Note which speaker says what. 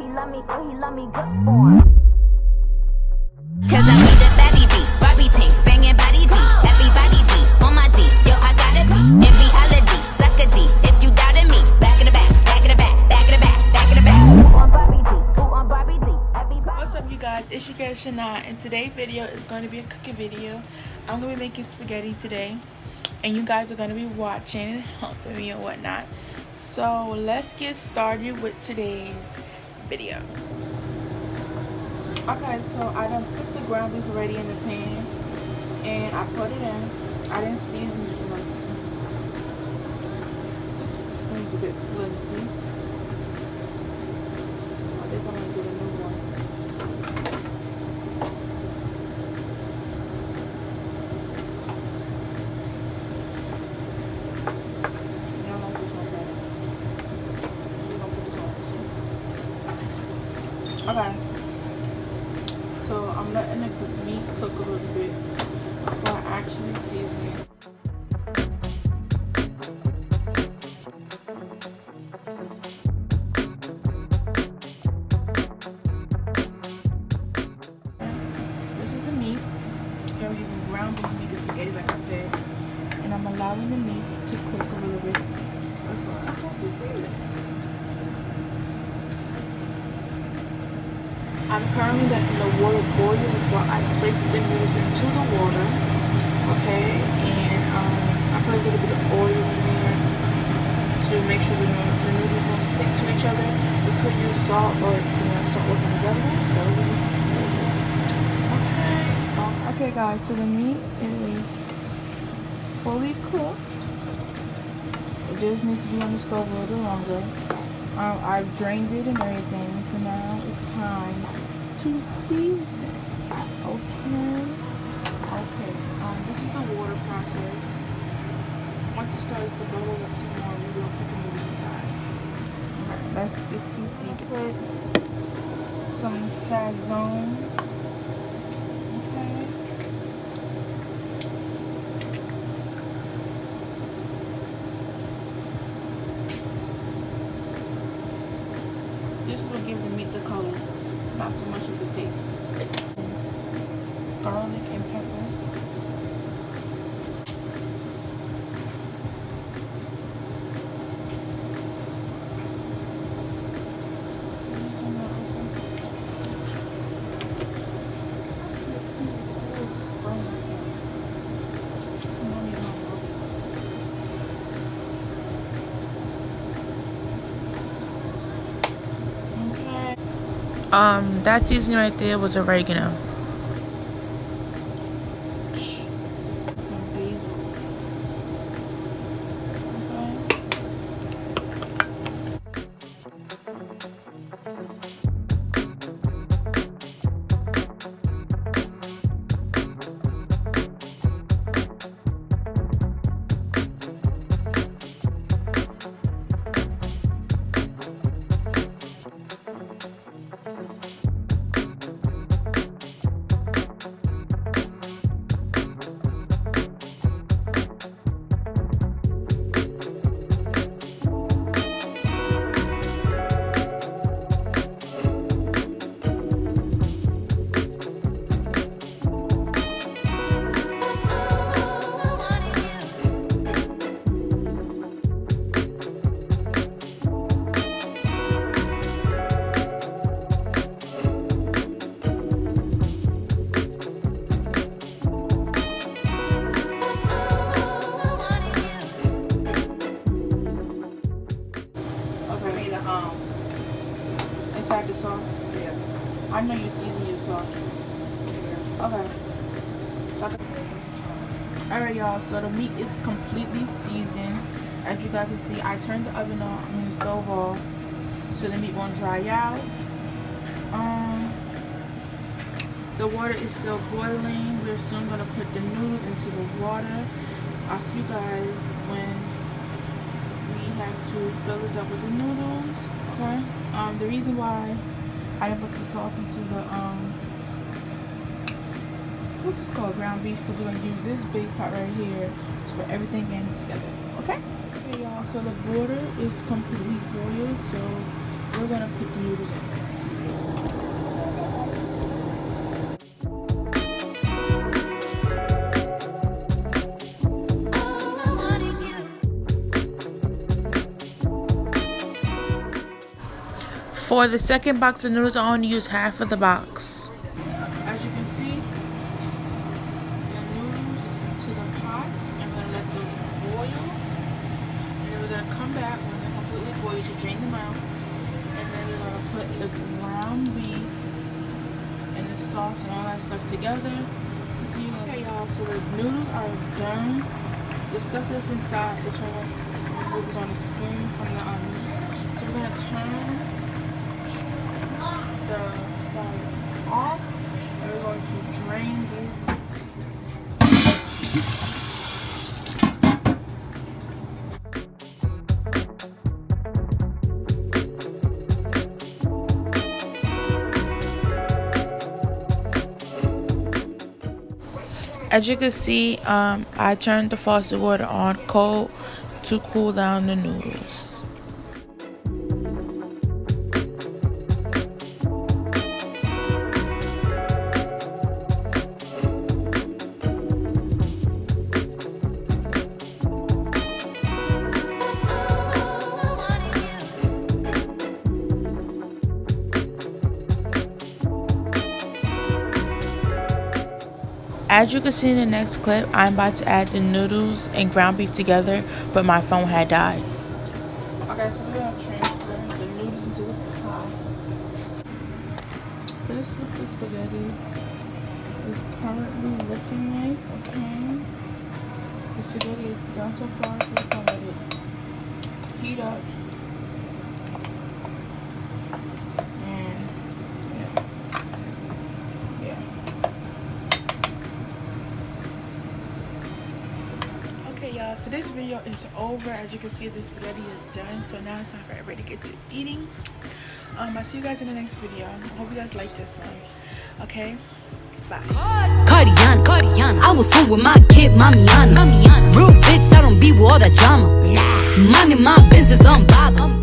Speaker 1: he love me or he love me good for.
Speaker 2: Cause I need a baby beat, Barbie tank, banging body beat, everybody beat, on my D, yo I gotta be, every holiday, suck a D, if you doubted me, back in the back, back in the back, back in the back, back in the back.
Speaker 1: Ooh on Barbie D, ooh on Barbie D, everybody.
Speaker 3: What's up you guys, it's your girl Shana, and today's video is going to be a cooking video. I'm going to be making spaghetti today, and you guys are going to be watching, helping me and whatnot. So let's get started with today's video. Okay, so I done put the ground beef already in the pan, and I put it in. I didn't season it like this. One's a bit flimsy. I think I'm gonna get a new one. I don't like this one better. We're gonna put this one. Okay. So I'm letting the meat cook a little bit before I actually season it. This is the meat. Okay, we're using ground beef meat, spaghetti like I said. And I'm allowing the meat to cook a little bit before I have to season it. I'm currently letting the water boil before I place the noodles into the water, okay? And I put a little bit of oil in there to make sure the noodles won't stick to each other. We could use salt or salt with together. So okay, guys. So the meat is fully cooked. It just needs to be on the stove a little longer. I've drained it and everything, so now it's time to season. Okay. This is the water process. Once it starts to bubble up some more, we will put the noodles inside. Okay, let's get to season. Put some sazon. Okay. This will give the meat the color, not so much of the taste. Garlic and pepper. That seasoning right there was oregano. Some basil. Inside the sauce? Yeah. I know you season your sauce. Yeah. Okay. Alright y'all, so the meat is completely seasoned. As you guys can see, I turned the oven on, the stove off, so the meat won't dry out. The water is still boiling. We're soon gonna put the noodles into the water. I'll see you guys when we have to fill this up with the noodles. Okay. The reason why I didn't put the sauce into the what's this called, ground beef, because we're gonna use this big pot right here to put everything in together. Okay, y'all. So the water is completely boiled, so we're gonna put the noodles in. For the second box of noodles, I only use half of the box. As you can see, the noodles is into the pot. I'm going to let those boil. And then we're going to come back when they're completely boiled to drain them out. And then we're going to put the ground beef and the sauce and all that stuff together. Okay, y'all, so the noodles are done. The stuff that's inside is from what was on the spoon from the meat. So we're going to turn the fire off, and we're going to drain these. As you can see, I turned the faucet water on cold to cool down the noodles. As you can see in the next clip, I'm about to add the noodles and ground beef together, but my phone had died. Okay, so we're going to transfer the noodles into the pot. This is what the spaghetti is currently looking like, okay? The spaghetti is done so far, so we're going to let it heat up. Okay, y'all, so this video is over. As you can see, the spaghetti is done, so now it's time for everybody to get to eating. I'll see you guys in the next video. I hope you guys like this one. Okay, bye.
Speaker 4: Cardian, I was home with my kid, Mamiana. Real bitch, I don't be with all that drama. Money, my business, I'm Baba.